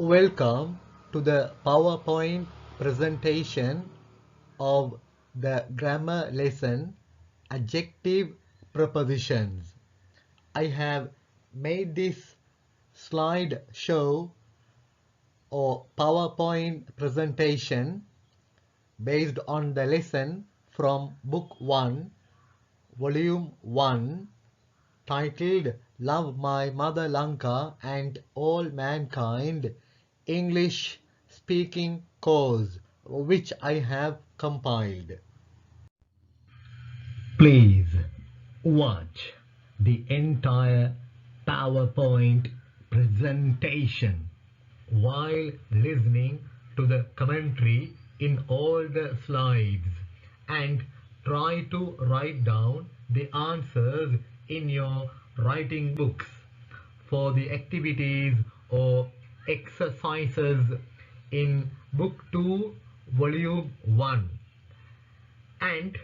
Welcome to the PowerPoint presentation of the grammar lesson Adjective Prepositions. I have made this slide show or PowerPoint presentation based on the lesson from Book 1, Volume 1, titled Love My Mother Lanka and All Mankind English Speaking Course, which I have compiled. Please watch the entire PowerPoint presentation while listening to the commentary in all the slides and try to write down the answers in your writing books for the activities or exercises in Book 2, Volume 1, and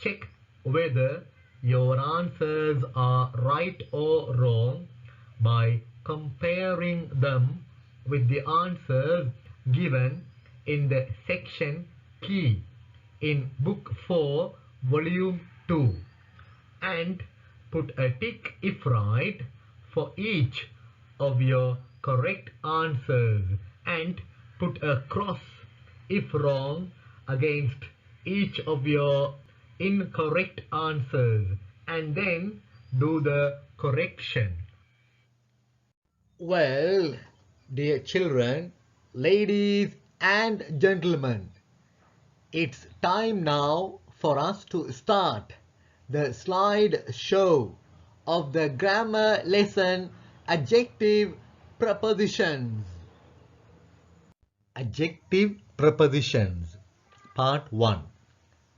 check whether your answers are right or wrong by comparing them with the answers given in the section Key in Book 4, Volume 2, and put a tick if right for each of your correct answers and put a cross if wrong against each of your incorrect answers and then do the correction. Well, dear children, ladies and gentlemen, it's time now for us to start the slide show of the grammar lesson Adjective Prepositions. Adjective Prepositions Part 1.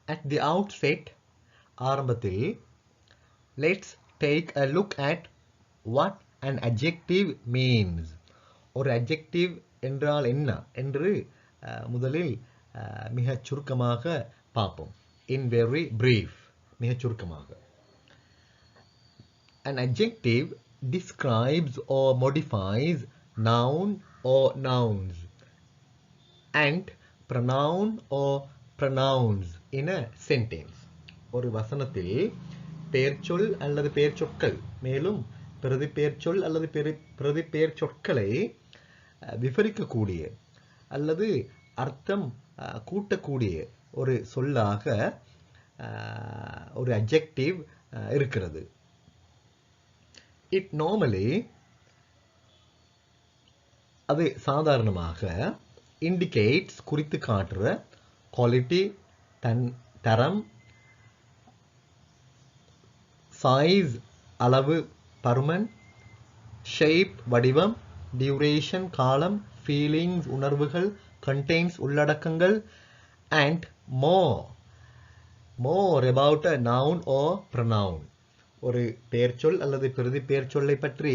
At the outset, ஆரம்பத்தில், let's take a look at what an adjective means. ஒரு adjective என்றால் என்ன என்று முதலில் மிகச் சுருக்கமாக பார்ப்போம். In very brief, மிகச் சுருக்கமாக. An adjective describes or modifies noun or nouns and pronoun or pronouns in a sentence. ஒரு வசனத்தில் பெயர்ச்சொல் அல்லது பெயர்ச்சொற்கள் மேலும் பிரதிபெயர்ச்சொல் அல்லது பிரதிபெயர்ச்சொற்களை விவரிக்கக்கூடிய அல்லது அர்த்தம் கூட்டக்கூடிய ஒரு சொல்லாக ஒரு adjective இருக்கிறது. It normally, அது சாதாரணமாக indicates குறித்து காட்டுற quality, தரம், size அளவு பருமன், shape வடிவம், duration காலம், feelings உணர்வுகள், contains உள்ளடக்கங்கள், and more about a noun or pronoun. ஒரு பெயர்ச்சொல் அல்லது பிரதிபெயர்ச்சொல்லை பற்றி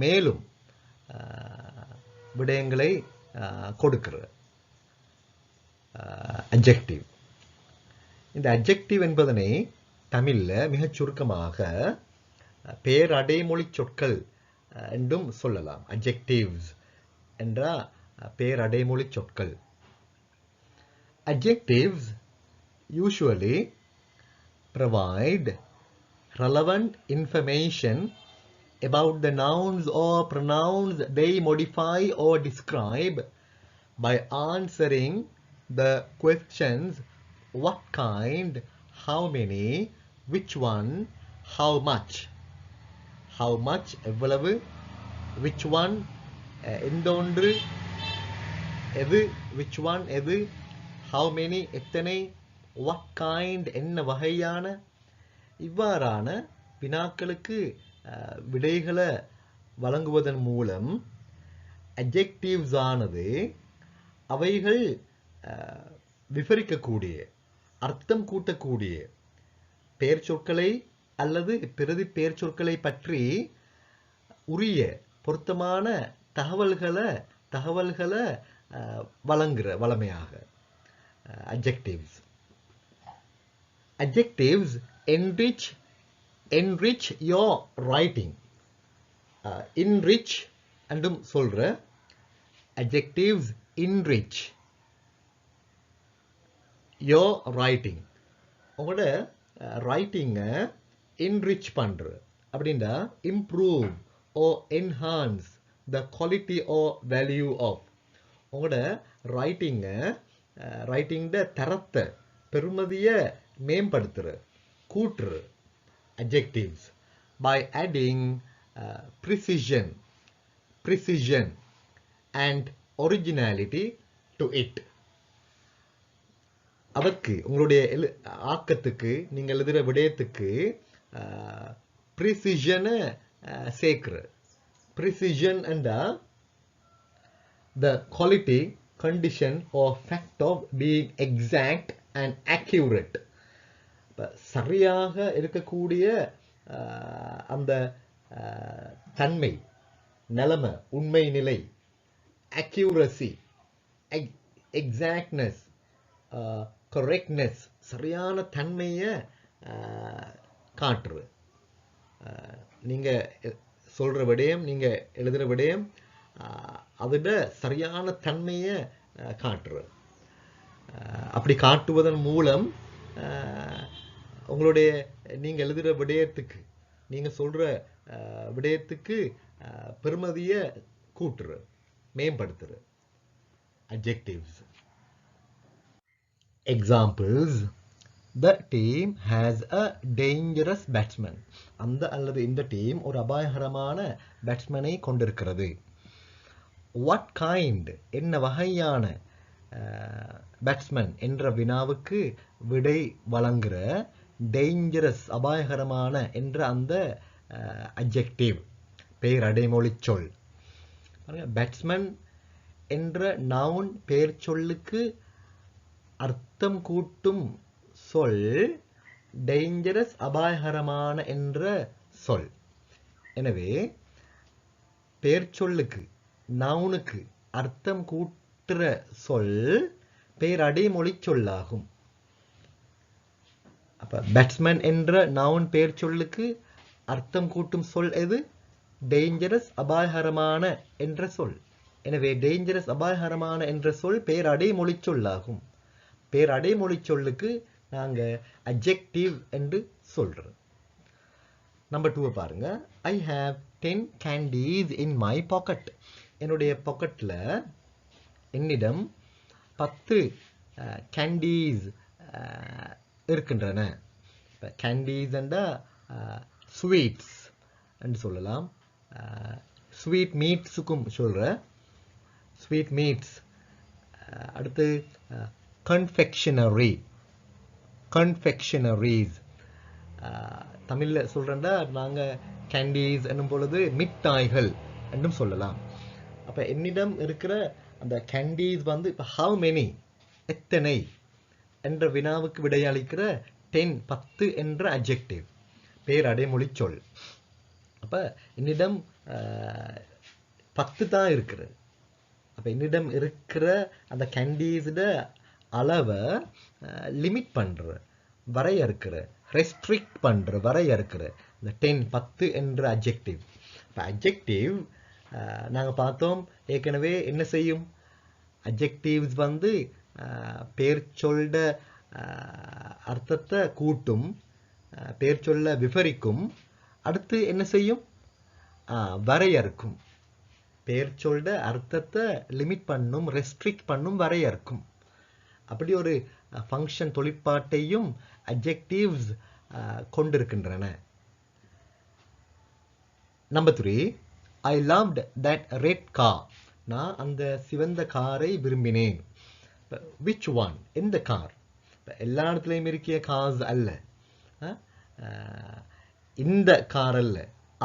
மேலும் விடயங்களை கொடுக்கிற adjective. இந்த adjective என்பதனை தமிழ்ல மிகச் சுருக்கமாக பெயர் அடைமொழி சொற்கள் என்றும் சொல்லலாம். adjectives என்றா பெயர் அடைமொழி சொற்கள். Adjectives usually provide relevant information about the nouns or pronouns they modify or describe by answering the questions what kind, how many, which one, how much. How much எவ்வளவு, which one எந்த ஒன்று, எது, which one எது, how many எத்தனை, what kind என்ன வகையான, இவ்வாறான வினாக்களுக்கு விடைகளை வழங்குவதன் மூலம் adjectives ஆனது அவைகள் விவரிக்கக்கூடிய அர்த்தம் கூட்டக்கூடிய பெயர்ச்சொற்களை அல்லது பிரதி பெயர்ச்சொற்களை பற்றி உரிய பொருத்தமான தகவல்களை வழங்குற வளமையாக adjectives. Adjectives enrich your writing. Enrich என்றும் சொல்ற adjectives enrich your writing. உங்களோட ரைட்டிங்கை enrich பண்ற அப்படின்னா improve or enhance the quality or value of. உங்களோட ரைட்டிங்கோட தரத்தை பெருமதியை மேம்படுத்துற கூட்டுற adjectives by adding precision and originality to it. அதற்கு உங்களுடைய ஆக்கத்துக்கு நீங்கள் எழுதுகிற விடயத்துக்கு ப்ரிசிஷனை சேர்க்கிற. ப்ரிசிஷன் என்றா the quality, condition or fact of being exact and accurate. சரியாக இருக்கக்கூடிய அந்த தன்மை, நிலைமை, உண்மை நிலை, accuracy, exactness, correctness, சரியான தன்மையை காட்டுறது. நீங்கள் சொல்கிற விடயம், நீங்கள் எழுதுகிற விடயம் அதோட சரியான தன்மையை காட்டுறது. அப்படி காட்டுவதன் மூலம் உங்களுடைய நீங்கள் எழுதுகிற விடயத்துக்கு, நீங்கள் சொல்கிற விடயத்துக்கு பெருமதியை கூட்டுற, மேம்படுத்துற. adjectives. Examples: the team has a dangerous batsman. அந்த அல்லது இந்த டீம் ஒரு அபாயகரமான பேட்ஸ்மேனை கொண்டிருக்கிறது. what kind, என்ன வகையான பேட்ஸ்மேன் என்ற வினாவுக்கு விடை வழங்குற டேஞ்சரஸ், அபாயகரமான என்ற அந்த adjective, பெயர் அடைமொழி சொல். பேட்ஸ்மேன் என்ற நவுன் பெயர் சொல்லுக்கு அர்த்தம் கூட்டும் சொல் டேஞ்சரஸ், அபாயகரமான என்ற சொல். எனவே பெயர் சொல்லுக்கு, நவுனுக்கு அர்த்தம் கூட்டுற சொல் பெயர் அடைமொழி சொல்லாகும். அப்ப பேட்ஸ்மேன் என்ற நவுன் பெயர் சொல்லுக்கு அர்த்தம் கூட்டும் சொல் எது? டேஞ்சரஸ், அபாயகரமான என்ற சொல். எனவே டேஞ்சரஸ், அபாயகரமான என்ற சொல் பெயர் அடைமொழி சொல்லாகும். பெயர் அடைமொழி சொல்லுக்கு நாங்க adjective என்று சொல்றோம். நம்பர் 2 பாருங்க. I have 10 candies in my pocket. என்னுடைய பாக்கெட்ல என்னிடம் 10 candies இருக்கின்றன. candies என்றா ஸ்வீட்ஸ் என்று சொல்லலாம். ஸ்வீட் மீட்ஸுக்கும் சொல்ற ஸ்வீட் மீட்ஸ். அடுத்து கன்ஃபெக்ஷனரிஸ். தமிழில் சொல்கிறேன்டா நாங்கள் கேண்டீஸ் என்னும் பொழுது மிட்டாய்கள் என்றும் சொல்லலாம். அப்போ என்னிடம் இருக்கிற அந்த கேண்டீஸ் வந்து இப்போ ஹவ் மெனி, எத்தனை என்ற வினாவுக்கு விடையளிக்கிற 10 என்ற அட்ஜெக்டிவ், பேர் அடைமொழி சொல். அப்போ என்னிடம் 10 தான் இருக்கிறது. அப்போ என்னிடம் இருக்கிற அந்த கேண்டீஸோட அளவை லிமிட் பண்ணுற, வரையறுக்கிற, ரெஸ்ட்ரிக்ட் பண்ணுற, வரையறுக்கிற இந்த 10 என்ற அட்ஜெக்டிவ். இப்போ அட்ஜெக்டிவ் நாங்கள் பார்த்தோம் ஏற்கனவே என்ன செய்யும்? அட்ஜெக்டிவ்ஸ் வந்து பேர் சொல்ல அர்த்தத்தை கூட்டும், பேர் சொல்ல விவரிக்கும், அடுத்து என்ன செய்யும்? வரையறுக்கும். பேர் சொல்ல அர்த்தத்தை லிமிட் பண்ணும், ரெஸ்ட்ரிக்ட் பண்ணும், வரையறுக்கும். அப்படி ஒரு ஃபங்க்ஷன், தொழிற்பாட்டையும் அட்ஜெக்டிவ்ஸ் கொண்டிருக்கின்றன. Number 3, I loved that red car. நான் அந்த சிவந்த காரை விரும்பினேன். which one, எந்த கார்? எல்லா இடத்துலையும் இருக்கிய கார்ஸ் அல்ல, இந்த கார் அல்ல,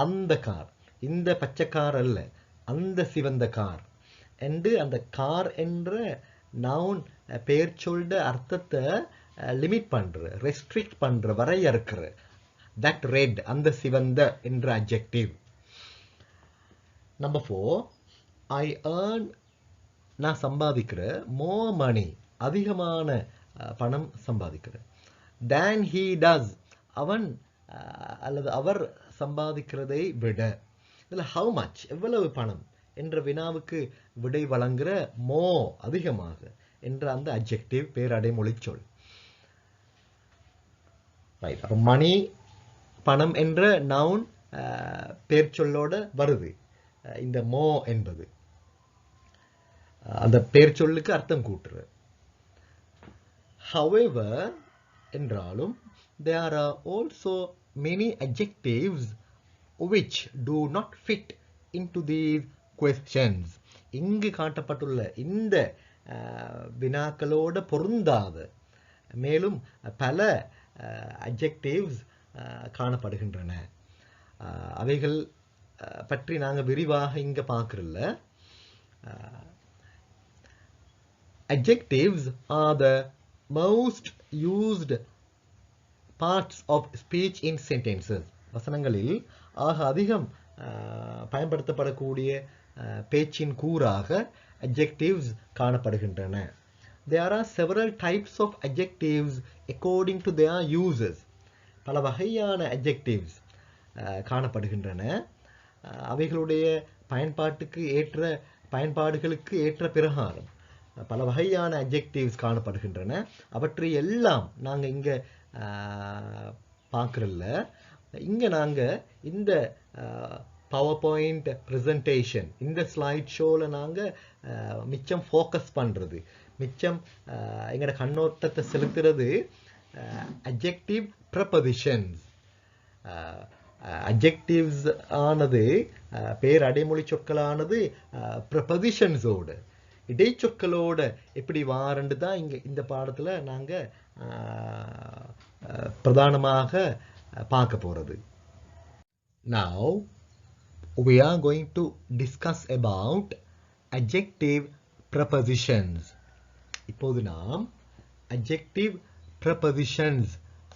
அந்த கார், இந்த பச்சை கார் அல்ல, அந்த சிவந்த கார் என்று அந்த கார் என்ற நவுன் பெயர் சொல்ற அர்த்தத்தை லிமிட் பண்ற, ரெஸ்ட்ரிக்ட் பண்ற, வரையறுக்கிற. that red, அந்த சிவந்த என்ற அட்ஜெக்டிவ். நம்பர் 4, I earn, நான் சம்பாதிக்கிற, more money, அதிகமான பணம் சம்பாதிக்கிற, than he does, அவன் அல்லது அவர் சம்பாதிக்கிறதை விட. இதில் how much, எவ்வளவு பணம் என்ற வினாவுக்கு விடை வழங்குற more அதிகமாக என்ற அந்த adjective பேரடைமொழி சொல். ரைட். அப்ப மணி பணம் என்ற noun பேர் சொல்லோட வருது. இந்த more என்பது அந்த பேர் சொல்லுக்கு அர்த்தம் கூட்டுற. However, என்றாலும் there are also many adjectives which do not fit into these questions. இங்கு காட்டப்பட்டுள்ள இந்த வினாக்களோட பொருந்தாத மேலும் பல adjectives காணப்படுகின்றன. அவைகள் பற்றி நாங்க விரிவாக இங்க பார்க்கறல. Adjectives are the most used parts of speech in sentences. வசனங்களில் ஆக அதிகம் பயன்படுத்தப்படக்கூடிய பேச்சின் கூறாக adjectives காணப்படுகின்றன. There are several types of adjectives according to their uses. பல வகையான adjectives காணப்படுகின்றன. அவைகளுடைய பயன்பாடுகளுக்கு ஏற்ற பிரகாரம் பல வகையான adjectives காணப்படுகின்றன. அவற்றை எல்லாம் நாங்க இங்க பார்க்கறல. இங்க நாங்க இந்த PowerPoint presentation இந்த ஸ்லைட் ஷோல நாங்க மிச்சம் ஃபோக்கஸ் பண்றது, மிச்சம் எங்கட கண்ணோட்டத்தை செலுத்துறது adjective prepositions. adjectives ஆனது பேர் அடைமொழி சொற்களானது prepositions ஓட இடைச்சொற்களோட எப்படி வாரண்டு தான் இங்க இந்த பாடத்துல நாங்க பிரதானமாக பார்க்க போறது. Now we are going to discuss about adjective prepositions. இப்போது நாம் adjective prepositions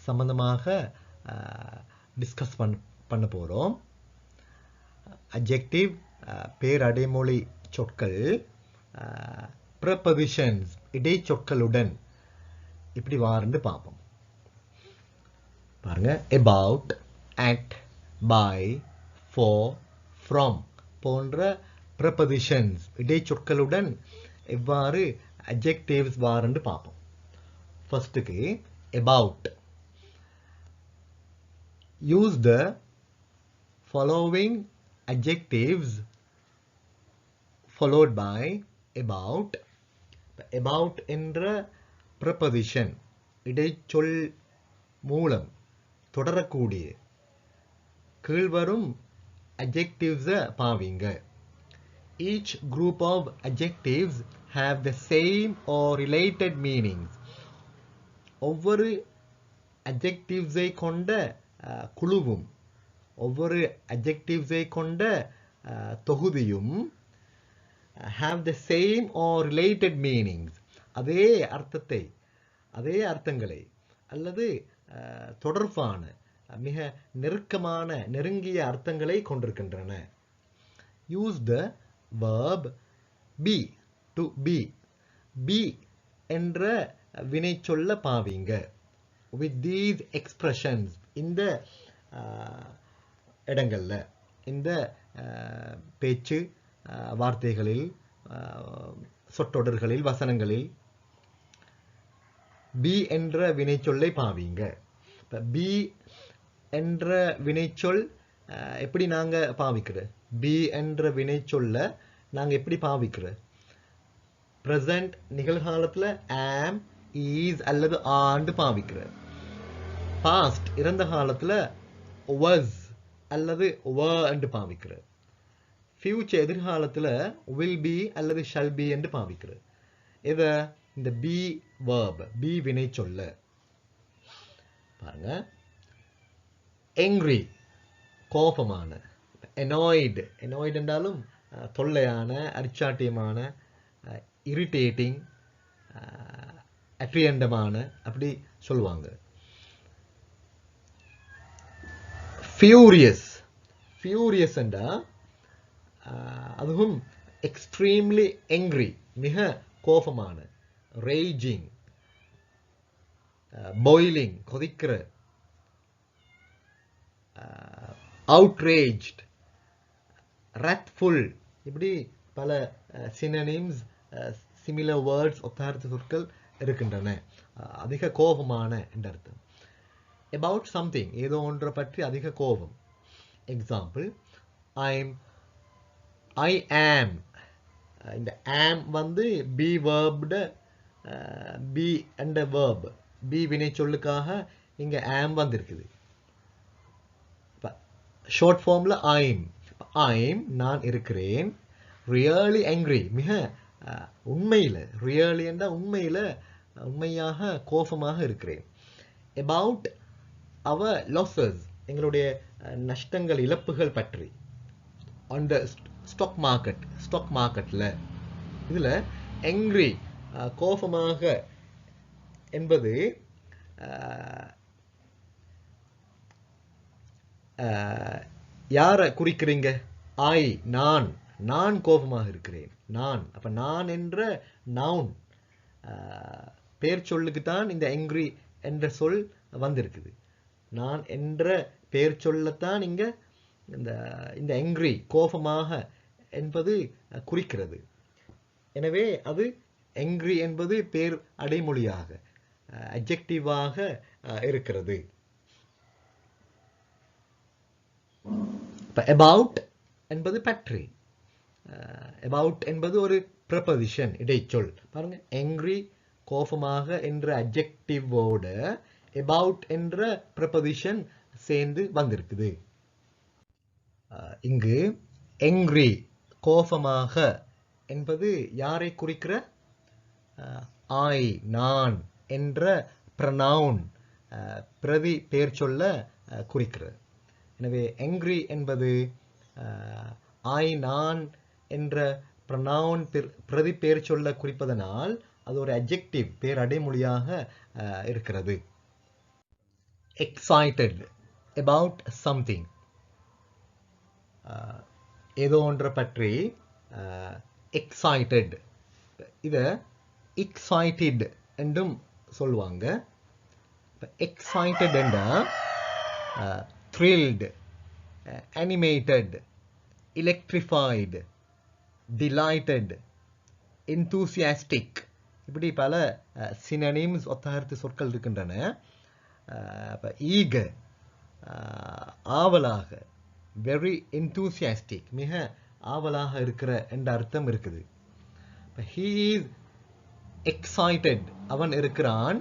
சம்பந்தமாக டிஸ்கஸ் பண்ண போறோம். adjective பேர் அடைமொழி சொற்கள் prepositions இடைச்சொற்களுடன் இப்படி வாரண்டு பார்ப்போம். பாருங்க, about, at, by, for, from போன்ற prepositions இடைச்சொற்களுடன் எவ்வாறு adjectives வாரண்டு பார்ப்போம். ஃபர்ஸ்ட்டுக்கு about. Use the following adjectives followed by about. About என்ற preposition இடைச்சொல் மூலம் தொடரக்கூடிய கீழ்வரும் adjectives பாவிங்க. Each group of adjectives have the same or related meanings. ஒவ்வொரு adjectives கொண்ட குழுவும் ஒவ்வொரு adjectives கொண்ட தொகுதியும் have the same or related meanings. அதே அர்த்தங்களை அல்லது தொடர்பான மிக நெருங்கிய அர்த்தங்களை கொண்டிருக்கின்றன. Use the verb be to be. be என்ற வினை சொல்ல பாவிங்க. With these expressions இந்த இடங்கள்ல இந்த பேச்சு வார்த்தைகளில் சொற்றொடர்களில் வசனங்களில் be என்ற வினைச்சொல்லை பாவிங்க. be என்ற வினைச்சொல் எப்படி நாங்க பாவிக்கிறது? be என்ற வினைச்சொல்ல நாங்க எப்படி பாவிக்கிறது? present நிகழ்காலத்துல am, is அல்லது are பாவிக்கிறது. past இறந்த காலத்துல was அல்லது were என்று பாவிக்கிறது. future எதிர்காலத்துல will be அல்லது shall be என்று பாவிக்கிறது. இத இந்த be verb be வினை சொல்ல பாருங்க. angry கோபமான, annoyed என்றாலும் தொல்லையான, அரிச்சாட்டியமான, irritating, அற்றியண்டமான அப்படி சொல்லுவாங்க. furious என்றா அதுவும் extremely angry மிக கோபமான, raging, boiling கொதிக்கிற, outraged, wrathful இப்படி பல synonyms similar words ஒத்தார்த்த சொற்கள் இருக்கின்றன. அதிக கோபமான என்ற அர்த்தம். about something ஏதோ ஒன்றை பற்றி அதிக கோபம். Example I am. இந்த am வந்து be verbed be and verb be வினை சொல்லுக்காக இங்க am வந்திருக்குது. ஷார்ட் ஃபார்ம்ல I'm நான் இருக்கிறேன் really angry மிக உண்மையில really என்ற உண்மையாக கோபமாக இருக்கிறேன். about our losses எங்களுடைய நஷ்டங்கள் இழப்புகள் பற்றி. on the stock marketல இதுல angry கோபமாக என்பது யாரை குறிக்கிறீங்க? நான் கோபமாக இருக்கிறேன். அப்ப நான் என்ற நவுன் பேர் சொல்லுக்கு தான் இந்த angry என்ற சொல் வந்திருக்குது. நான் என்ற பேர் சொல்லத்தான் இங்க இந்த angry கோபமாக என்பது குறிக்கிறது. எனவே அது angry என்பது பேர் அடைமொழியாக adjectiveஆக இருக்கிறது. about என்பது பற்றி. about என்பது ஒரு preposition இடைச்சொல். பாருங்க angry கோபமாக என்ற adjectiveவோட about என்ற preposition சேர்ந்து வந்திருக்குது. இங்கு angry கோபமாக என்பது யாரை குறிக்கிற? நான் என்ற pronoun பிரதி பெயர் சொல்ல குறிக்கிறது. எனவே angry என்பது நான் என்ற pronoun பிரதி பெயர் சொல்ல குறிப்பதனால் அது ஒரு adjective பேர் அடைமொழியாக இருக்கிறது. excited about something ஏதோ ஒன்றை பற்றி excited இத excited என்றும் சொல்லுவாங்க. excited என்றா thrilled, animated, electrified, delighted, enthusiastic இப்படி பல synonyms ஒத்தகர்த்து சொற்கள் இருக்கின்றன. eager ஆவலாக, very enthusiastic மிக ஆவலாக இருக்கிற என்ற அர்த்தம் இருக்குது. he is excited அவன் இருக்கிறான்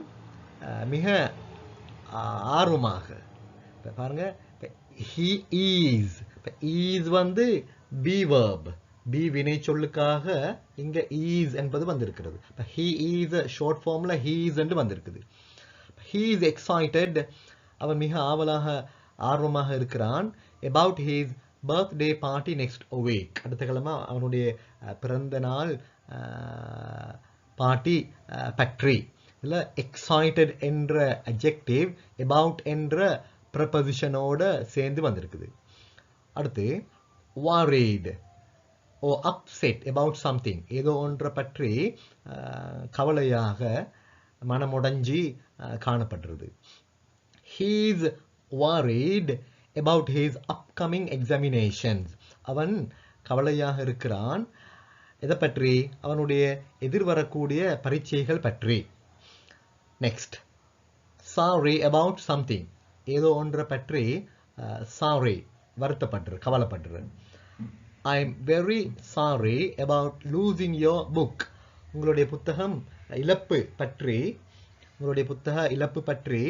மிக ஆர்வமாக. பாருங்க he is வந்து be verb be வினை சொல்லுக்காக இங்க is என்பது வந்திருக்கிறது. he is ஷார்ட் ஃபார்ம்ல he is என்று வந்திருக்குது. he is excited அவன் மிக ஆர்வமாக இருக்கிறான் about his birthday party next week அடுத்த கிழமை அவனுடைய பிறந்த நாள் பார்ட்டி பற்றி. இல்ல excited என்ற adjective about என்ற prepositionோட சேர்ந்து வந்திருக்குது. அடுத்து worried or upset about something ஏதோ ஒன்றை பற்றி கவலையாக மனமுடைஞ்சி காணப்படுறது. he is worried about his upcoming examinations அவன் கவலையாக இருக்கிறான் எதை பற்றி? அவனுடைய எதிர்வரக்கூடிய பரீட்சைகள் பற்றி. நெக்ஸ்ட் sorry about something ஏதோ ஒன்றை பற்றி sorry கவலைப்படுறது. I am very sorry about losing your book உங்களுடைய புத்தக இழப்பு பற்றி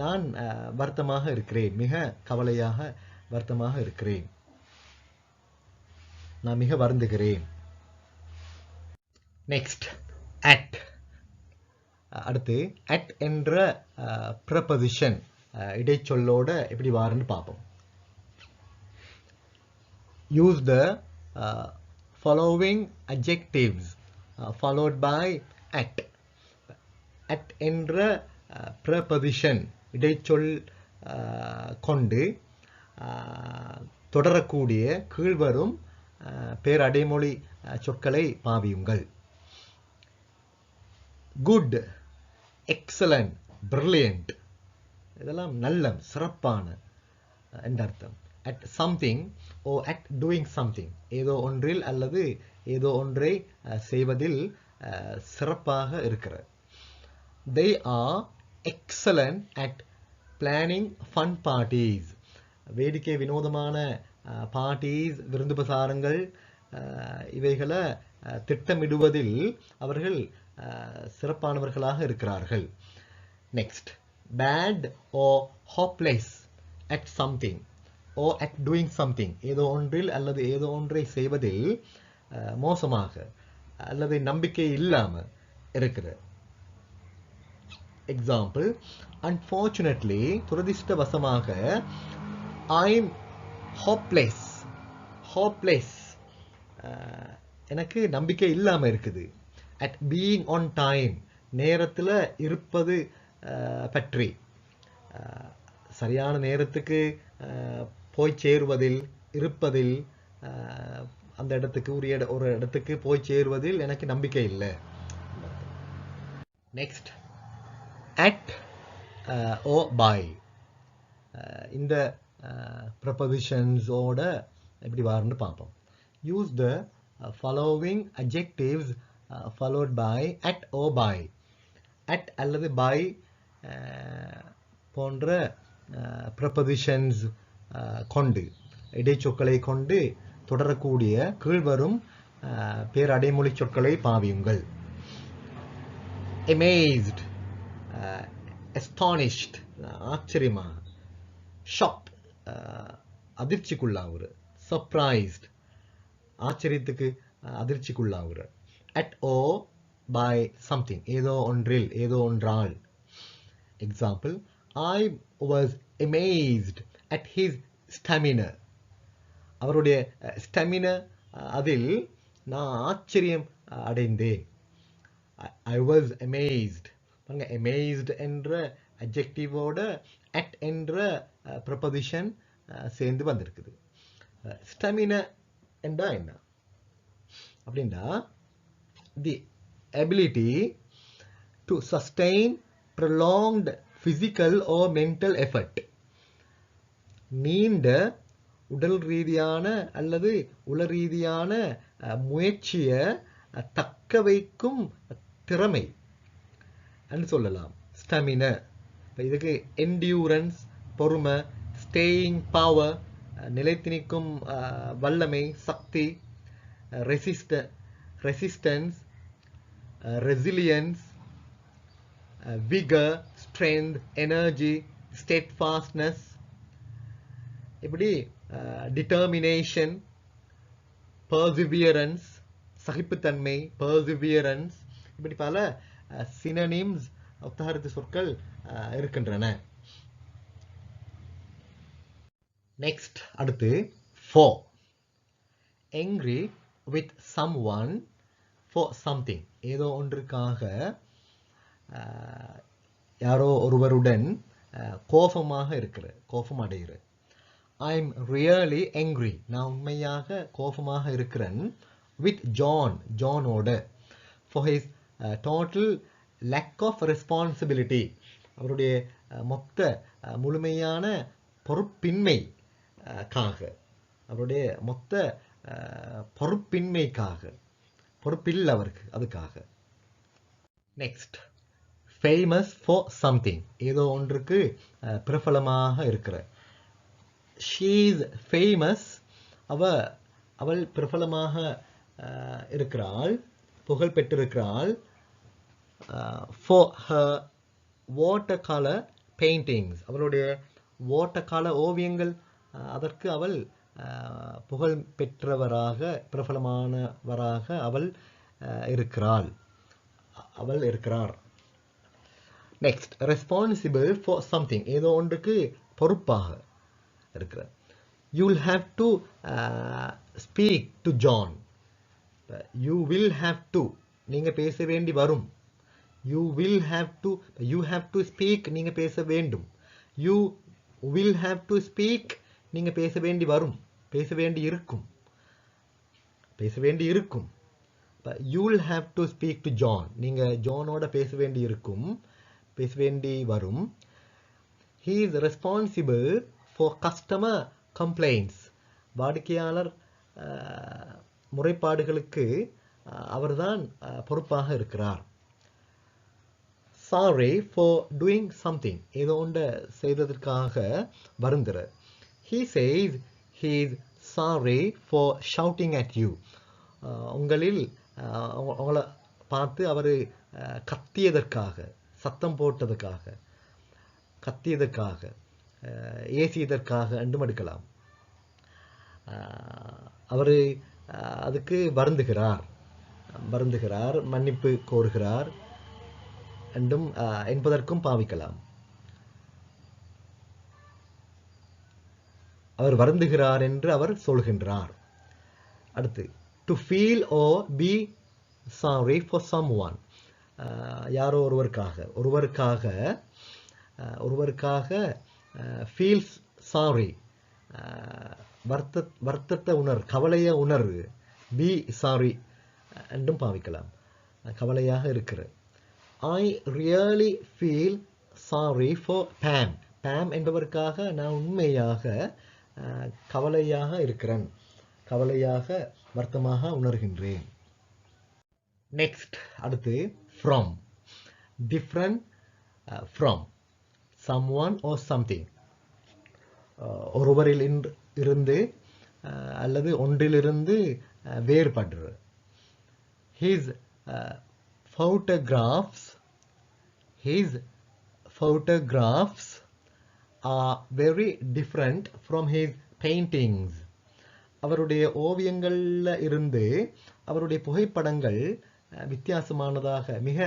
நான் வருத்தமாக இருக்கிறேன், மிக கவலையாக வருத்தமாக இருக்கிறேன், நான் மிக வருந்துகிறேன். நெக்ஸ்ட் at அடுத்து at என்ற preposition இடைச்சொல்லோட எப்படி வாருன்னு பார்ப்போம். use the following adjectives followed by at என்ற preposition இடைச்சொல் கொண்டு தொடரக்கூடிய கீழ்வரும் பேர் அடைமொழி சொற்களை பாவியுங்கள். good, excellent, brilliant இதெல்லாம் நல்ல சிறப்பான என்ற அர்த்தம். at something or at doing something. ஏதோ ஒன்றில் அல்லது ஏதோ ஒன்றை செய்வதில் சிறப்பாக இருக்கிறது. They are excellent at planning fun parties. வேடிக்கை வினோதமான பார்ட்டிஸ், விருந்துபசாரங்கள் இவைகளை திட்டமிடுவதில் அவர்கள் சிறப்பானவர்களாக இருக்கிறார்கள். Next, bad or hopeless at something or at doing something. ஏதோ ஒன்றில் அல்லது ஏதோ ஒன்றை செய்வதில் மோசமாக அல்லது நம்பிக்கை இல்லாம இருக்கிற. எக்ஸாம்பிள், unfortunately, துரதிர்ஷ்டவசமாக, I'm hopeless. hopeless எனக்கு நம்பிக்கை இல்லாம இருக்குது. at being on time, நேரத்தில் இருப்பது பற்றி, சரியான நேரத்துக்கு போய் சேருவதில், இருப்பதில், அந்த இடத்துக்கு ஒரு இடத்துக்கு போய் சேருவதில் எனக்கு நம்பிக்கை இல்லை. Next, at or by. இந்த ப்ரொபோசிஷன்ஸோட எப்படி வாருன்னு பார்ப்போம். Use the following adjectives followed by at or by. at அல்லது by போன்ற ப்ரொபோசிஷன்ஸ் கொண்டு, இடைச்சொற்களை கொண்டு தொடரக்கூடிய கீழ்வரும் பேரடைமொழி சொற்களை பாவியுங்கள். amazed, astonished, ஆச்சரியமாக, shocked, அதிர்ச்சிக்குள்ளாகுற, surprised, ஆச்சரியத்துக்கு அதிர்ச்சிக்குள்ளாகுற. at or by something, ஏதோ ஒன்றில், ஏதோ ஒன்றால். Example, I was amazed at his stamina. அவருடைய ஸ்டாமினா, அதில் நான் ஆச்சரியம் அடைந்தேன். I was amazed. amazed என்ற adjectiveோட at என்ற preposition சேர்ந்து வந்திருக்குது. ஸ்டாமினா என்றா என்ன அப்படின்னா, the ability to sustain prolonged physical or mental effort. நீண்ட உடல் ரீதியான அல்லது உள ரீதியான முயற்சியை தக்க வைக்கும் திறமை என்று சொல்லலாம். ஸ்டாமினா. இதுக்கு என்டியூரன்ஸ், பொறுமை, ஸ்டேயிங் பவர், நிலைத்து நிற்கும் வல்லமை, சக்தி, resistance, resilience, vigour, strength, energy, steadfastness, இப்படி டிட்டர்மினேஷன், பர்சிவியரன்ஸ், சகிப்புத்தன்மை, பர்சிவியரன்ஸ், இப்படி பல சினோனிம்ஸ், ஒத்தகருத்து சொற்கள் இருக்கின்றன. நெக்ஸ்ட், அடுத்து for. angry with someone for something, ஏதோ ஒன்றுக்காக யாரோ ஒருவருடன் கோபமாக இருக்கிற, கோபம் அடைகிற. I'm really angry, நான் உண்மையாக கோபமாக இருக்கிறேன். with John, ஜானோட. for his total lack of responsibility, அவருடைய மொத்த முழுமையான பொறுப்பின்மை காக, அவருடைய மொத்த பொறுப்பின்மைக்காக, பொறுப்பில்லை அவருக்கு, அதுக்காக. நெக்ஸ்ட், ஃபேமஸ் ஃபார் சம்திங், ஏதோ ஒன்றுக்கு பிரபலமாக இருக்கிற. ஷீ இஸ் ஃபேமஸ், அவள் பிரபலமாக இருக்கிறாள், புகழ் பெற்றிருக்கிறாள். For her water colour paintings, அவளுடைய வாட்டர் கலர் ஓவியங்கள், அதற்கு அவள் புகழ் பெற்றவராக, பிரபலமானவராக அவள் இருக்கிறார். நெக்ஸ்ட், ரெஸ்பான்சிபிள் ஃபார் சம்திங், ஏதோ ஒன்றுக்கு பொறுப்பாக இருக்கிறார். You will have to speak to John. You will have to, நீங்க பேச வேண்டி வரும். You will have to, you have to speak, நீங்க பேச வேண்டும். You will have to speak, நீங்க பேச வேண்டி வரும், பேச வேண்டி இருக்கும், பேச வேண்டி இருக்கும். You will have to speak to John, நீங்க ஜானோட பேச வேண்டி இருக்கும், பேச வேண்டி வரும். He is responsible for customer complaints. வாடிக்கையாளர் முறைப்பாடுகளுக்கு அவர்தான் பொறுப்பாக இருக்கிறார். Sorry for doing something. ஏதோ ஒன்று செய்ததற்காக வருந்துறார். He says he is sorry for shouting at you. உங்களை பார்த்து அவர் கத்தியதற்காக, சத்தம் போட்டதற்காக, கத்தியதற்காக, ஏசியதற்காக என்றும் எடுக்கலாம். அவர் அதுக்கு வருந்துகிறார், மன்னிப்பு கோருகிறார் என்றும் என்பதற்கும் பாவிக்கலாம். அவர் வருந்துகிறார் என்று அவர் சொல்கின்றார். அடுத்து, to feel or be sorry for someone. யாரோ ஒருவருக்காக feels sorry, வருத்தத்தை கவலைய உணர்வு, be sorry என்றும் பாவிக்கலாம். கவலையாக இருக்கிற. I really feel sorry for Pam. Pam என்பவருக்காக நான் உண்மையாக கவலையாக இருக்கிறேன், கவலையாக வருத்தமாக உணர்கின்றேன். நெக்ஸ்ட், அடுத்து from. different from someone or something. ஒருவரில் இருந்து அல்லது ஒன்றிலிருந்து வேறுபடுற. His photographs are very different from his paintings. அவருடைய ஓவியங்கள்ல இருந்து அவருடைய புகைப்படங்கள் வித்தியாசமானதாக, மிக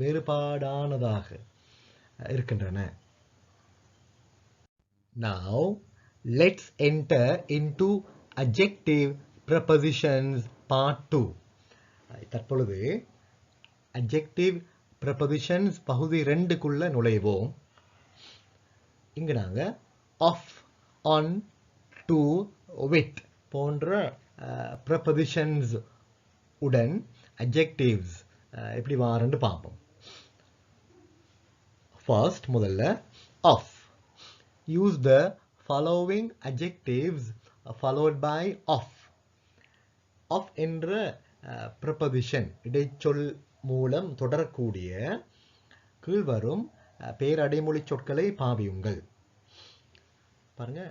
வேறுபாடானதாக இருக்கின்றன. Now let's enter into adjective prepositions part 2. தற்பொழுது adjective prepositions பகுதி 2க்குள்ள நுழைவோம். இங்கு நாங்க of, on, to, with போன்ற prepositions உடன் adjectives எப்படி வாரன்னு பார்ப்போம். First, முதல்ல of. Use the following adjectives followed by of. of என்ற preposition இடைச்சொல் மூலம் தொடரக்கூடிய கீழ்வரும் பேரடைமொழி சொற்களை பாவியுங்கள். பாருங்க,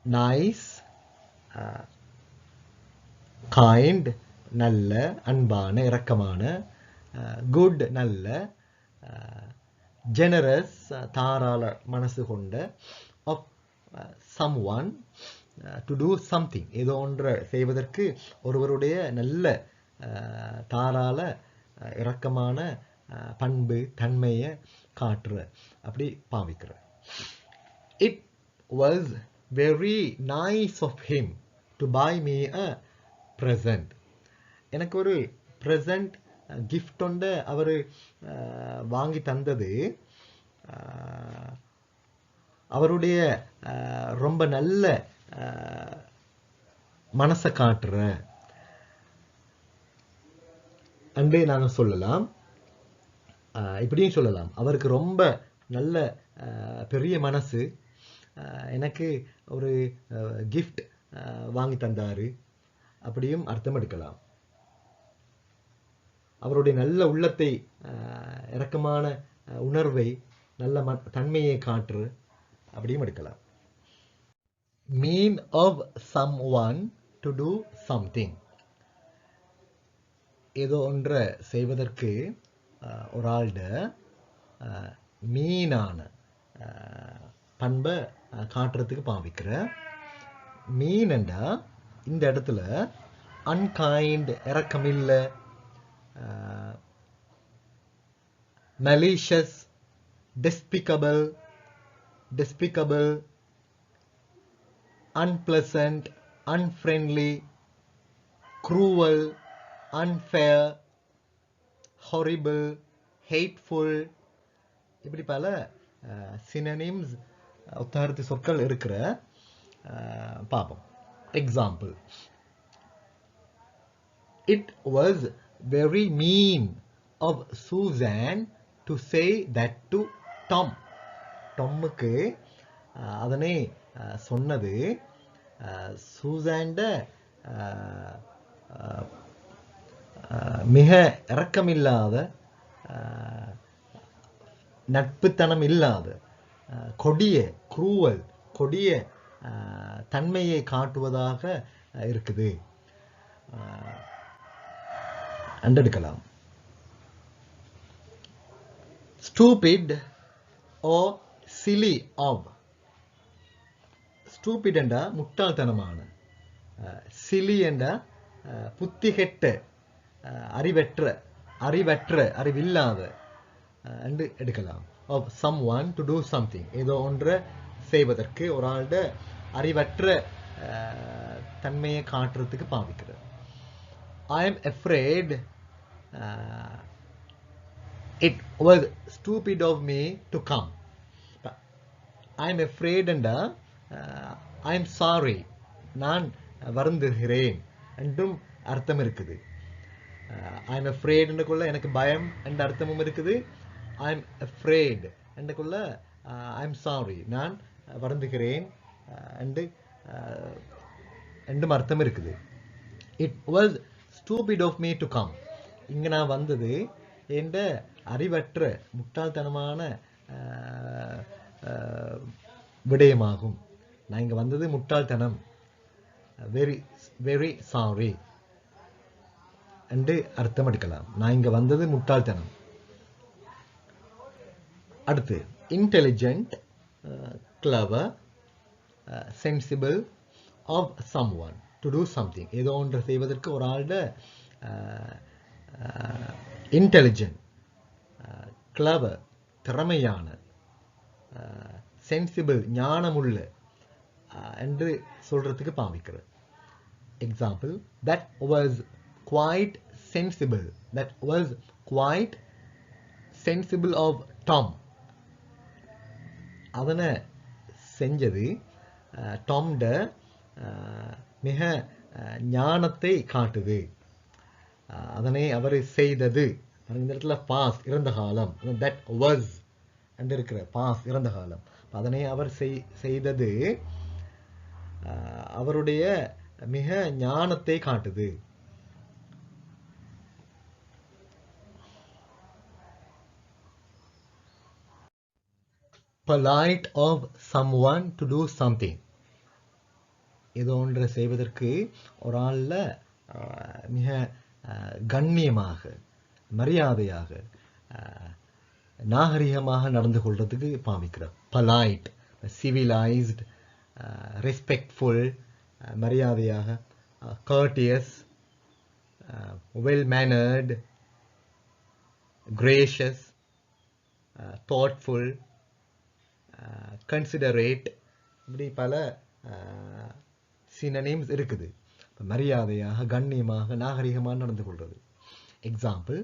nice, kind, நல்ல, அன்பான, இரக்கமான, good, நல்ல, generous, தாராள மனசு கொண்ட, of someone, to do something, ஏதோ ஒன்று செய்வதற்கு ஒருவருடைய நல்ல தாராள இரக்கமான பண்பு தன்மையை காட்டுற அப்படி பாவிக்கிற. It was very nice of him to buy me a present. எனக்கு ஒரு present gift ஒன்று அவர் வாங்கி தந்தது அவருடைய ரொம்ப நல்ல மனசை காட்டுற அன்பே நாங்கள் சொல்லலாம். இப்படியும் சொல்லலாம், அவருக்கு ரொம்ப நல்ல பெரிய மனசு, எனக்கு ஒரு கிஃப்ட் வாங்கி தந்தாரு அப்படியும் அர்த்தம் எடுக்கலாம். அவருடைய நல்ல உள்ளத்தை, இரக்கமான உணர்வை, நல்ல தன்மையை காற்று அப்படியும் எடுக்கலாம். mean of someone to do something. ஏதோ ஒன்றை செய்வதற்கு ஒரு ஆள்ட மீனான பண்பை காட்டுறதுக்கு பாவிக்கிற. மீன்டா இந்த இடத்துல unkind, இரக்கமில்லை, malicious, despicable, unpleasant, unfriendly, cruel, unfair, horrible, hateful, இப்படி பல synonyms உத்தாரண சொற்கள் இருக்கிற பாப்போம். Example, it was very mean of Susan to say that to Tom. டொம்முக்கு அதனை சொன்னது சூசாண்ட மிக இரக்கமில்லாத நட்புத்தனம் இல்லாத கொடிய குரூவல் கொடிய தன்மையை காட்டுவதாக இருக்குது எடுக்கலாம். ஸ்டூபிட் ஓ சிலி ஆவ். ஸ்டூபிட் என்றா முட்டாள்தனமான, சிலி என்றா புத்திகெட்ட, அறிவில்லாத என்று எடுக்கலாம். of someone to do something, ஏதோ ஒன்றை செய்வதற்கு ஒரு ஆளுடைய அறிவற்ற தன்மையை காட்டுறதுக்கு பாவிக்கிறது. I am afraid it was stupid of me to come. I am afraid என்றா I am sorry, நான் வருந்துகிறேன் என்றும் அர்த்தம் இருக்குது. I am afraid என்றுக்குள்ள எனக்கு பயம் என்ற அர்த்தமும் இருக்குது. I am afraid என்றுக்குள்ள I am sorry, நான் வருந்துகிறேன் என்றும் அர்த்தம் இருக்குது. It was stupid of me to come. இங்க நான் வந்தது என்ற அறிவற்ற முட்டாள்தனமான விடயமாகும். நான் இங்க வந்தது முட்டாள்தனம், வெரி வெரி சாரி என்று அர்த்தம் எடுக்கலாம். நான் இங்க வந்தது முட்டாள்தனம். அடுத்து intelligent, clever, sensible of someone to do something, ஏதோ ஒன்று செய்வதற்கு ஒரு ஆளுடைய இன்டெலிஜென்ட், கிளவர் திறமையான, சென்சிபிள் ஞானமுள்ள என்று சொல்றதுக்கு பாவிக்கிறது. Example, that was quite sensible, that was quite sensible of Tom. அதனை செஞ்சது டாம்ட மிக ஞானத்தை காட்டுது. அதனை அவர் செய்தது, இந்த இடத்துல பாஸ்ட் இறந்த காலம், தட் வாஸ் என்று இருக்கிற பாஸ்ட் இறந்த காலம், அதனை அவர் செய்தது அவருடைய மிக ஞானத்தை காட்டுது. polite of someone to do something, ஏதோ ஒன்றை செய்வதற்கு ஒரு ஆள்ல மிக கண்ணியமாக, மரியாதையாக, நாகரிகமாக நடந்து கொள்றதுக்கு பாவிக்கிறார். polite, civilized, respectful, மரியாதையாக, courteous, well mannered, gracious, thoughtful, considerate, இப்படி பல synonyms இருக்குது. மரியாதையாக, கண்ணியமாக, நாகரிகமாக நடந்து கொள்றது. Example,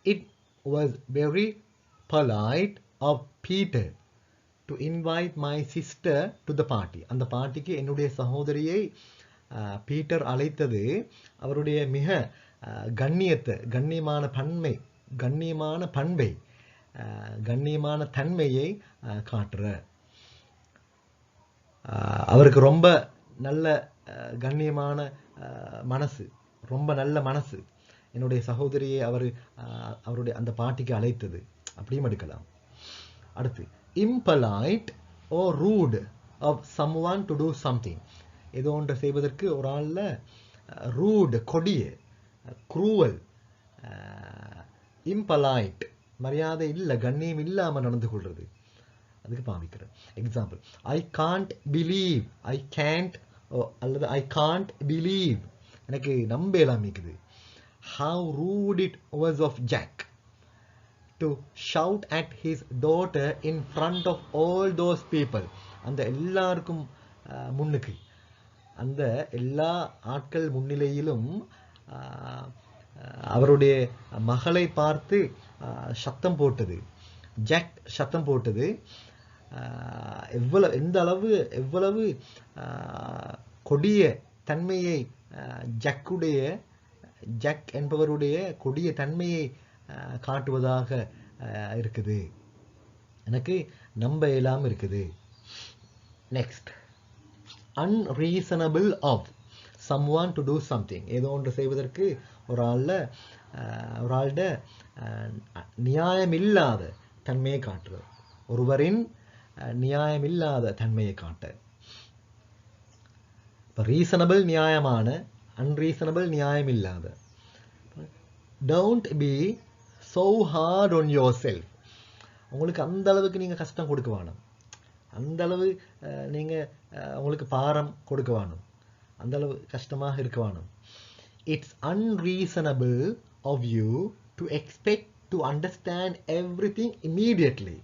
it was very polite of Peter to invite my sister to the party. அந்த பார்ட்டிக்கு என்னுடைய சகோதரியை பீட்டர் அழைத்தது அவருடைய மிக கண்ணியமான பண்பை, கண்ணியமான தன்மையை காட்டுற. அவருக்கு ரொம்ப நல்ல கண்ணியமான மனசு, ரொம்ப நல்ல மனசு, என்னுடைய சகோதரியை அவருடைய அந்த பார்ட்டிக்கு அழைத்தது, அப்படியும் எடுக்கலாம். அடுத்து impolite or rude of someone to do something, ஏதோ ஒன்றை செய்வதற்கு ஒரு ஆள்ல ரூட் கொடிய, குரூவல், impolite மரியாதை இல்லை, கண்ணியம் இல்லாம நடந்து கொள்றது, அதுக்கு பாவிக்கிறது. எக்ஸாம்பிள், ஐ காண்ட் பிலீவ், ஐ கேண்ட் அல்லது ஐ காண்ட் பிலீவ், எனக்கு நம்ப இல்லாமிக்குது. how rude it was of Jack to shout at his daughter in front of all those people. அந்த எல்லாருக்கும் முன்னுக்கு, அந்த எல்லா ஆட்கள் முன்னிலையிலும் அவருடைய மகளை பார்த்து சத்தம் போட்டது, ஜாக் சத்தம் போட்டது எவ்வளவு கொடிய தன்மையை, ஜாக் என்பவருடைய கொடிய தன்மையை காட்டுவதாக இருக்குது, எனக்கு நம்ப இயலாம இருக்குது. Next, unreasonable of someone to do something. ஏதோ ஒன்று செய்வதற்கு ஒரு ஆள்ட நியாயமில்லாத தன்மையை காட்டுறது. ஒருவரின் நியாயமில்லாத தன்மையை காட்ட. இப்போ ரீசனபிள் நியாயமான, அன்ரீசனபிள் நியாயமில்லாத. Don't be so hard on yourself. உங்களுக்கு அந்த அளவுக்கு நீங்கள் கஷ்டம் கொடுக்க வேணும், அந்த அளவு நீங்கள் உங்களுக்கு பாரம் கொடுக்க வேணும், அந்த அளவு கஷ்டமாக இருக்க வேணும். It's unreasonable of you to expect to understand everything immediately.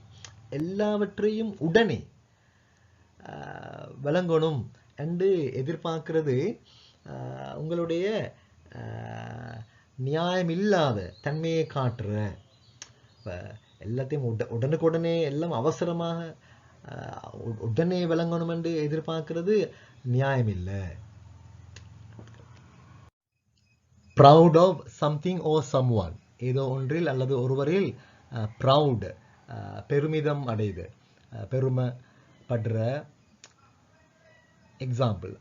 எல்லாவற்றையும் உடனே விளங்கணும் என்று எதிர்பார்க்கிறது உங்களுடைய நியாயமில்லாத தன்மையை காட்டுற. எல்லாத்தையும் உடனுக்குடனே எல்லாம் அவசரமாக உடனே விளங்கணும் என்று எதிர்பார்க்கிறது நியாயம் இல்லை. Proud of something or someone. ஏதோ ஒன்றில் அல்லது ஒருவரில் ப்ரவுட் பெருமிதம் அடைது, பெருமைப்படுற. Example,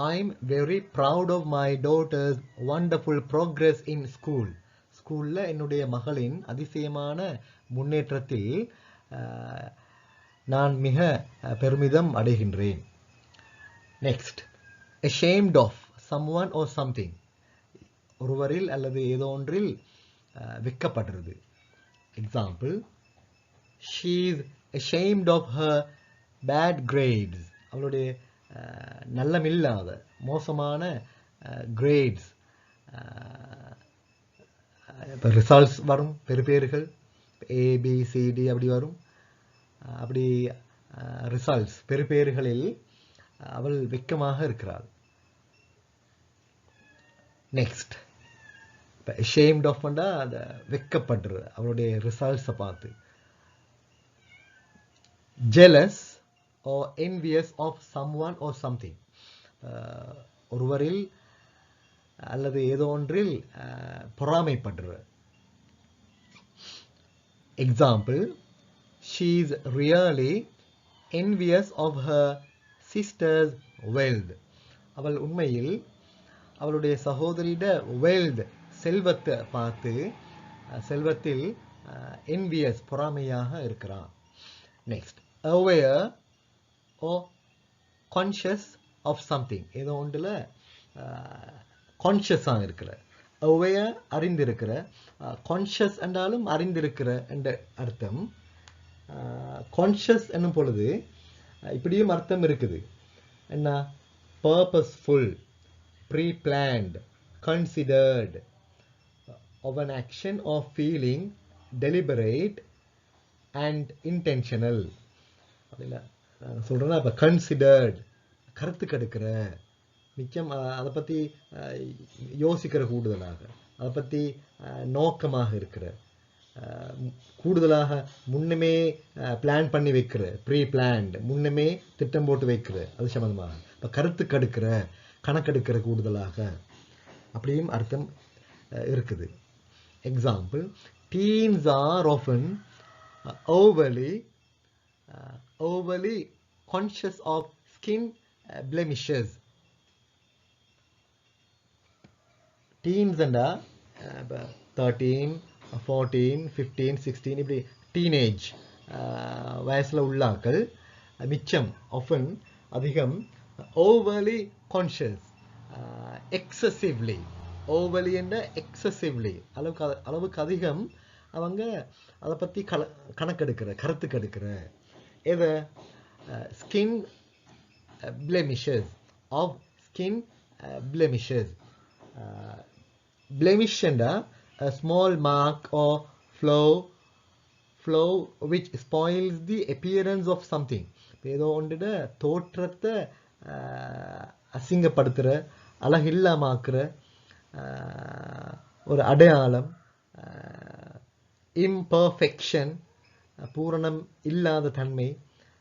I'm very proud of my daughter's wonderful progress in school. ஸ்கூலில் என்னுடைய மகளின் அதிசயமான முன்னேற்றத்தில் நான் மிக பெருமிதம் அடைகின்றேன். Next, ashamed of someone or something. ஒருவரில் அல்லது ஏதோ ஒன்றில் வெட்கப்படுறது. Example, she is ashamed of her bad grades. அவளுடைய நல்லமில்லாத மோசமான கிரேட்ஸ். இப்போ ரிசல்ட்ஸ் வரும், பெறுபேறுகள் ஏபிசிடி அப்படி வரும். அப்படி ரிசல்ட்ஸ் பெறுபேறுகளில் அவள் வெட்கமாக இருக்கிறாள். நெக்ஸ்ட், இப்போ ஷேம்ட் ஆஃப் பண்ணா அதை வெட்கப்படுறது அவளுடைய ரிசல்ட்ஸை பார்த்து. Jealous or envious of someone or something. ஒருவரில் அல்லது ஏதோ ஒன்றில் பொறாமைப்படுற. Example, she is really envious of her sister's wealth. அவள் உண்மையில் அவளுடைய சகோதரியிட wealth செல்வத்தை பார்த்து செல்வத்தில் envious பொறாமையாக இருக்கிறான். Next, aware or conscious of something. ஏதோ ஒன்றில் கான்ஷியஸாக இருக்கிற. aware அறிந்திருக்கிற, கான்ஷியஸ் என்றாலும் அறிந்திருக்கிற என்ற அர்த்தம். கான்ஷியஸ் என்னும் பொழுது இப்படியும் அர்த்தம் இருக்குது. என்ன? purposeful, pre-planned, considered of an action or feeling, deliberate and intentional. அப்படின்னா சொல்கிறேன்னா, இப்போ கன்சிடர்ட் கருத்துக்கு எடுக்கிற, மிச்சம் அதை பற்றி யோசிக்கிற, கூடுதலாக அதை பற்றி நோக்கமாக இருக்கிற, கூடுதலாக முன்னமே பிளான் பண்ணி வைக்கிற, ப்ரீ பிளான்ட், முன்னமே திட்டம் போட்டு வைக்கிற, அது சம்மந்தமாக. இப்போ கருத்துக்கு எடுக்கிற, கணக்கெடுக்கிற கூடுதலாக, அப்படியும் அர்த்தம் இருக்குது. Example, teens are often overly conscious of skin blemishes. Teens and 13, 14, 15, 16 இப்படி டீனேஜ் வயசில் உள்ளாக்கள் மிச்சம் often அதிகம் overly conscious, excessively, overly என்ற excessively அளவுக்கு அதிகம் அவங்க அதை பற்றி கணக்கெடுக்கிற, கருத்துக்கு எடுக்கிற. எது? Skin blemishes, of skin blemishes. blemish என்றா a small mark or flaw which spoils the appearance of something. ஏதோ ஒன்றுட தோற்றத்தை அசிங்கப்படுத்துகிற, அழகில்லாமாக்குற ஒரு அடையாளம். imperfection, பூரணம் இல்லாத தன்மை,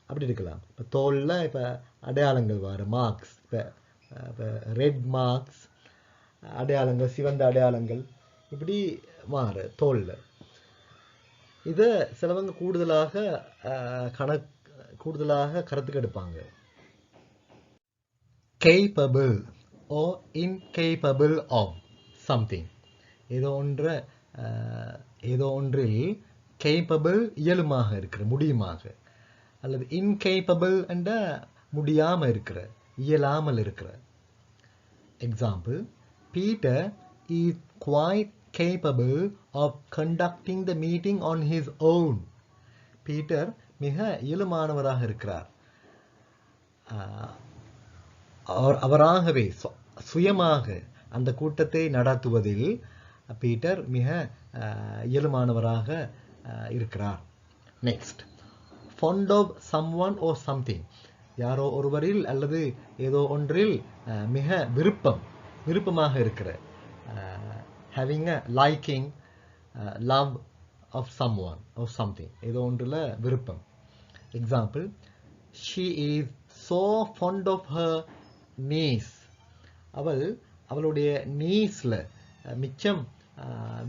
அப்படி இருக்கலாம். இப்போ தோலில் இப்போ அடையாளங்கள் வர மார்க்ஸ், இப்போ ரெட் மார்க்ஸ் அடையாளங்கள், சிவந்த அடையாளங்கள் இப்படி மாறு தோலில். இதை சிலவங்க கூடுதலாக கருத்துக்கு எடுப்பாங்க. capable or incapable of something. ஏதோ ஒன்றில் capable இயலுமாக இருக்கிற முடியுமாக, அல்லது incapable என்ற முடியாம இருக்கிற இயலாமல் இருக்கிற. Example, Peter is quite capable of conducting the meeting on his own. Peter மிக இயலுமானவராக இருக்கிறார். அவராகவே சுயமாக அந்த கூட்டத்தை நடத்துவதில் பீட்டர் மிக இயலுமானவராக இருக்கிறார். Next, fond of someone or something. யாரோ ஒருவரில் அல்லது ஏதோ ஒன்றில் மிக விருப்பமாக இருக்கிற, having a liking, love of someone or something. ஏதோ ஒன்றில் விருப்பம். Example, she is so fond of her niece. அவளுடைய நீஸ்ல மிச்சம்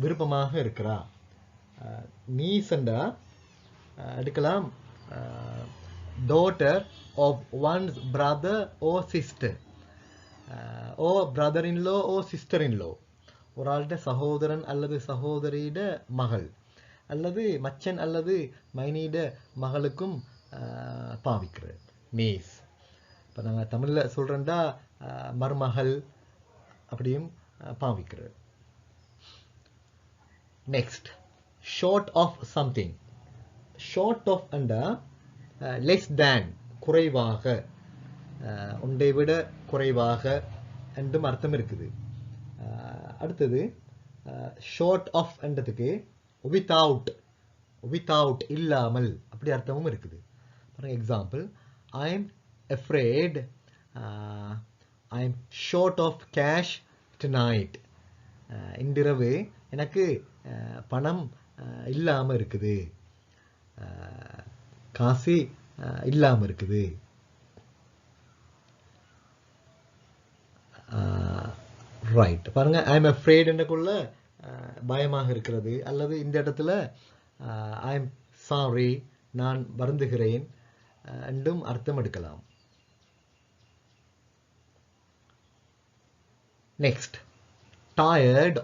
விருப்பமாக இருக்கிறார். நீஸ்ண்டா எடுக்கலாம் daughter of one's brother or sister, or brother-in-law or sister-in-law. ஒரு ஆளுடைய சகோதரன் அல்லது சகோதரியிட மகள், அல்லது மச்சன் அல்லது மைனியிட மகளுக்கும் பாவிக்கிற நீஸ். இப்போ நாங்கள் தமிழில் சொல்கிறேன்டா மருமகள் அப்படியும் பாவிக்கிற. Next, short of something. Short of under less than குறைவாக, ஒன்றை விட குறைவாக என்றும் அர்த்தம் இருக்குது. அடுத்தது ஷார்ட் ஆஃப் என்றதுக்கு வித்தவுட் இல்லாமல் அப்படி அர்த்தமும் இருக்குது. Example, I am afraid I am short of cash tonight. இன்றிரவு எனக்கு பணம் இல்லாமல் இருக்குது, காசு இல்லாமல் இருக்குது. ரைட், பாருங்க, ஐ எம் afraid என்றக்குள்ள பயமாக இருக்கிறது, அல்லது இந்த இடத்துல ஐ எம் சாரி, நான் வருந்துகிறேன் என்றும் அர்த்தம் எடுக்கலாம். Next, tired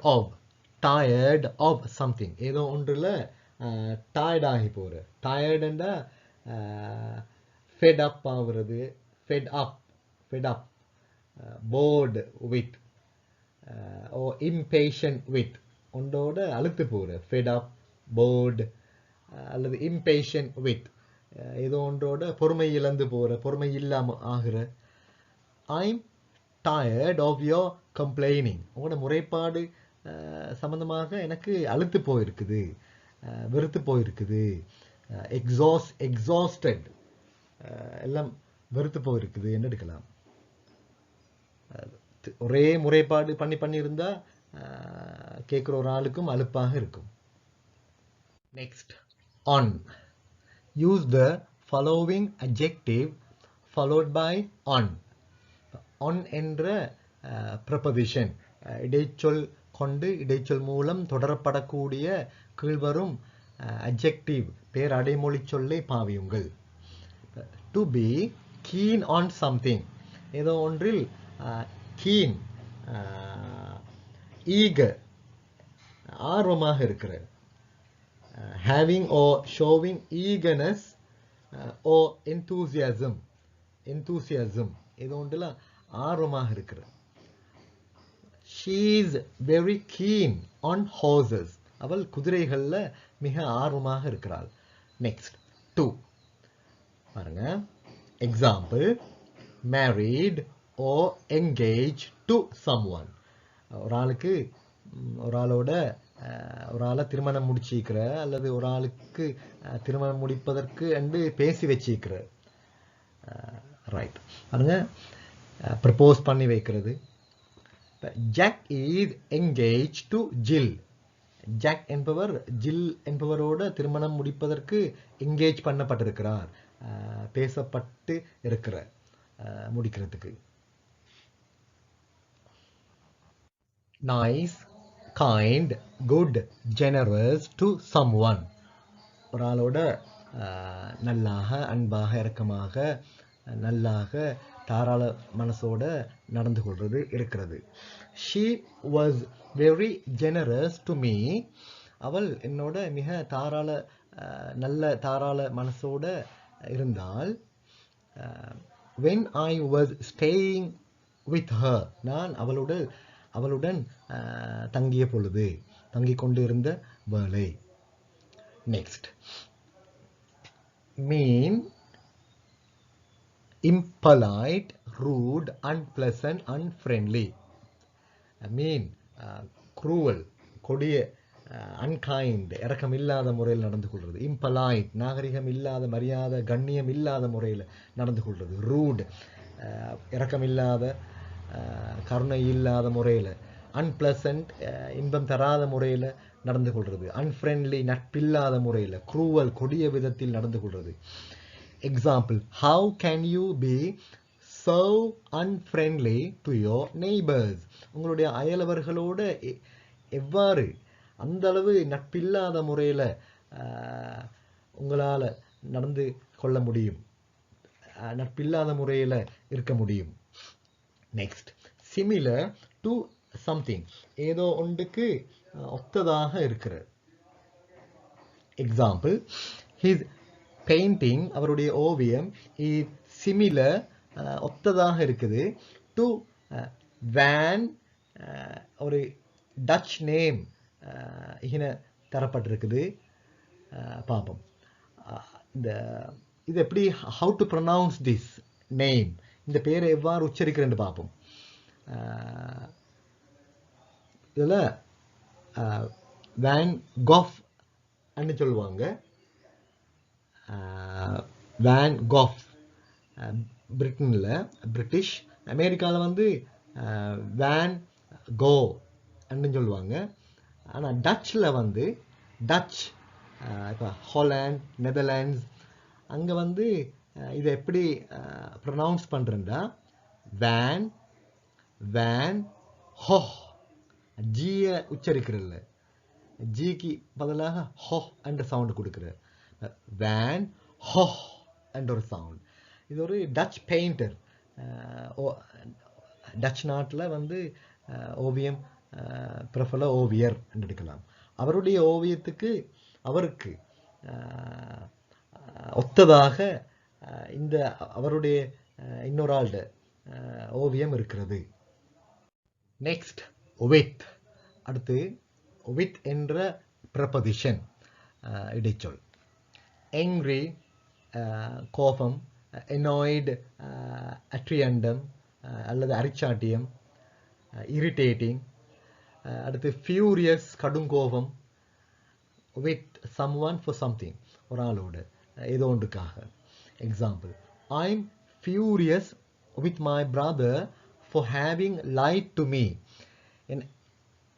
of something. ஏதோ ஒன்றில் டயர்ட் ஆகி போகிற. டயர்டுண்டா ஃபெட் அப் ஆகுறது, fed up bored with, or impatient with. ஒன்றோட அழுத்து போகிற, ஃபெட் அப், bored, அல்லது impatient with. ஏதோ ஒன்றோட பொறுமை இழந்து போகிற, பொறுமை இல்லாமல் ஆகிற. I'm tired of your complaining. உங்களோட முறைப்பாடு சம்பந்தமாக எனக்கு அழுத்து போயிருக்குது, வெறுத்து போயிருக்குது. exhausted எல்லாம் வெறுத்து போயிருக்குது என்ன எடுக்கலாம். ஒரே முறைப்பாடு பண்ணியிருந்தா கேட்குற ஒரு ஆளுக்கும் அலுப்பாக இருக்கும். Next, on. Use the following adjective followed by on. on என்ற preposition இடைச்சொல் கொண்டு இடைச்சொல் மூலம் தொடரப்படக்கூடிய கீழ்வரும் adjective பேர் அடைமொழி சொல்லை பாவியுங்கள். to be keen on something. ஏதோ ஒன்றில் keen, eager, ஆர்வமாக இருக்கிற. having or showing eagerness or enthusiasm. ஏதோ ஒன்றில் ஆர்வமாக இருக்கிற. she is very keen on horses. அவள் குதிரைகளில் மிக ஆர்வமாக இருக்கிறாள். Next, to. பாருங்க, example, married or engaged to someone. ஒரு ஆளை திருமணம் முடிச்சிக்கிற, அல்லது ஒரு ஆளுக்கு திருமணம் முடிப்பதற்கு என்று பேசி வச்சிக்கிற. ரைட், பாருங்க, ப்ரப்போஸ் பண்ணி வைக்கிறது. ஜாக் இஸ் என்கேஜ் டு ஜில். ஜாக் என்பவர் ஜில் என்பவரோட திருமணம் முடிப்பதற்கு என்கேஜ் பண்ணப்பட்டிருக்கிறார், பேசப்பட்டு இருக்கிற, முடிக்கிறதுக்கு. nice, kind, good, generous to someone. ஒரு ஆளோட நல்லாக, அன்பாக, இரக்கமாக, நல்லாக தாராள மனசோட நடந்து கொள்றது இருக்கிறது. She was very generous to me. அவள் என்னோட மிக நல்ல தாராள மனசோட இருந்தாள். When I was staying with her, நான் அவளுடன் தங்கிய பொழுது, தங்கிக் கொண்டு இருந்த வேளை. Next, mean, impolite, rude, unpleasant, unfriendly. mean, cruel, கொடிய, unkind, இரக்கம் இல்லாத முறையில் நடந்து கொள்வது. impolite, நாகரிகம் இல்லாத, மரியாதை கண்ணியம் இல்லாத முறையில் நடந்து கொள்வது. rude, இரக்கம் இல்லாத, கருணை இல்லாத முறையில். unpleasant, இன்பம் தராத முறையில் நடந்து கொள்வது. unfriendly, நட்பில்லாத முறையில். cruel, கொடிய விதத்தில் நடந்து கொள்வது. example, how can you be so unfriendly to your neighbors? உங்களுடைய அயலவர்களோட எவ்வாறு அந்த அளவு நட்பில்லாத முறையில் உங்களால் நடந்து கொள்ள முடியும், நட்பில்லாத முறையில் இருக்க முடியும். நெக்ஸ்ட், similar to something, ஏதோ ஒன்றுக்கு ஒத்ததாக இருக்கிற. எக்ஸாம்பிள், his painting, அவருடைய ஓவியம், is similar, ஒத்ததாக இருக்குது, to van, ஒரு டச் நேம் இங்கே தரப்பட்டிருக்குது. பார்ப்போம் இது எப்படி, how to pronounce this name, இந்த பேரை எவ்வாறு உச்சரிக்கிறேன்னு பார்ப்போம். இதில் வேன் கோஃப் அன்னு சொல்லுவாங்க. வேன் கோஃப் பிரிட்டனில், பிரிட்டிஷ். அமெரிக்காவில் வந்து வேன் கோ அன்னு சொல்லுவாங்க. ஆனால் டச்சில் வந்து டச், இப்போ ஹாலண்ட், நெதர்லாண்ட்ஸ், அங்கே வந்து இதை எப்படி ப்ரொனவுன்ஸ் பண்ணுறேன்டா வேன், வேன் ஹோ, ஜியை உச்சரிக்கிறல்ல, ஜிக்கு பதிலாக ஹோ என்ற சவுண்டு கொடுக்குற. வேன் ஹோ என்ற ஒரு சவுண்ட். இது ஒரு டச் பெயிண்டர், டச் நாட்டில் வந்து ஓவியம் பிரபல ஓவியர் என்று எடுக்கலாம். அவருடைய ஓவியத்துக்கு அவருக்கு ஒத்ததாக இந்த அவருடைய இன்னொரு ஆளுடைய ஓவியம் இருக்கிறது. Next, with. அடுத்து with என்ற ப்ரப்போசிஷன், இடைச்சொல். angry, கோபம், annoyed, அட்ரியண்டம் அல்லது அரிச்சாட்டியம், irritating. அடுத்து furious, கடுங்கோபம். with someone for something, ஒரு ஆளோட ஏதோ ஒன்றுக்காக. Example, I'm furious with my brother for having lied to me.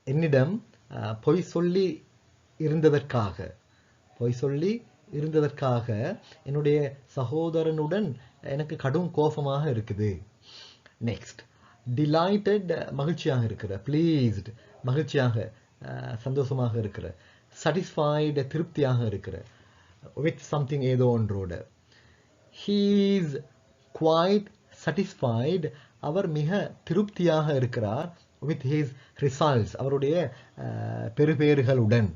என்னிடம் பொய் சொல்லி இருந்ததற்காக என்னுடைய சகோதரனுடன் எனக்கு கடும் கோபமாக இருக்குது. நெக்ஸ்ட், delighted, மகிழ்ச்சியாக இருக்கிற. pleased, மகிழ்ச்சியாக, சந்தோஷமாக இருக்கிற. satisfied, திருப்தியாக இருக்கிற. with something, ஏதோ ஒன்றோட. he is quite satisfied, அவர் மிக திருப்தியாக இருக்கிறார். with his results, அவருடைய பெறுபேறுகளுடன்.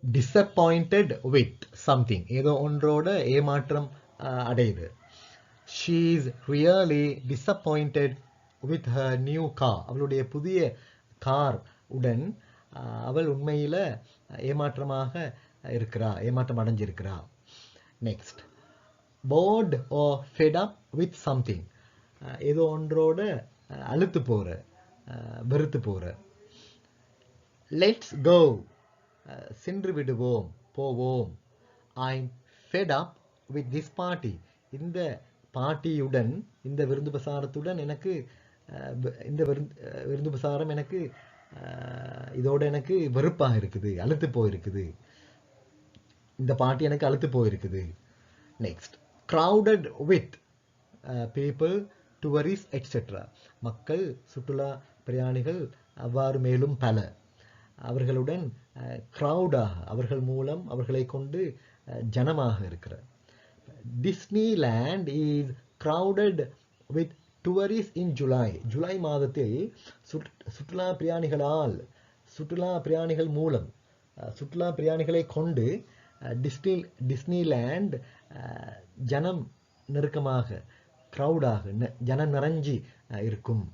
disappointed with something, ஏதோ ஒன்றோட ஏமாற்றம் அடையுது. she is really disappointed with her new car, அவளுடைய புதிய கார் உடன் அவள் உண்மையில் ஏமாற்றம் அடைஞ்சிருக்கிறா. Next, bored or fed up with something, ஏதோ ஒன்றோட அழுத்து போற, வெறுத்து போற. let's go, சென்று விடுவோம், போவோம். I'm fed up with this party, இந்த பார்ட்டியுடன், இந்த விருந்துபசாரத்துடன் எனக்கு இந்த விருந்துபசாரம் எனக்கு இதோட எனக்கு வெறுப்பாக இருக்குது, அழுத்து போயிருக்குது. இந்த பார்ட்டி எனக்கு அழுத்து போயிருக்குது. Next, crowded with people, tourists, etc. மக்கள், சுற்றுலா பிரயாணிகள், அவ்வாறு மேலும் பல. அவர்களுடன் crowd-ஆக, அவர்கள் மூலம், அவர்களை கொண்டு ஜனமாக இருக்கிற. Disneyland is crowded with tourists in July. July மாதத்தில் சுற்றுலா பிரயாணிகள் மூலம் சுற்றுலா பிரயாணிகளை கொண்டு டிஸ்னிலேண்ட் ஜனம் நெருக்கமாக க்ரௌடாக ஜனம் நிறைஞ்சி இருக்கும்.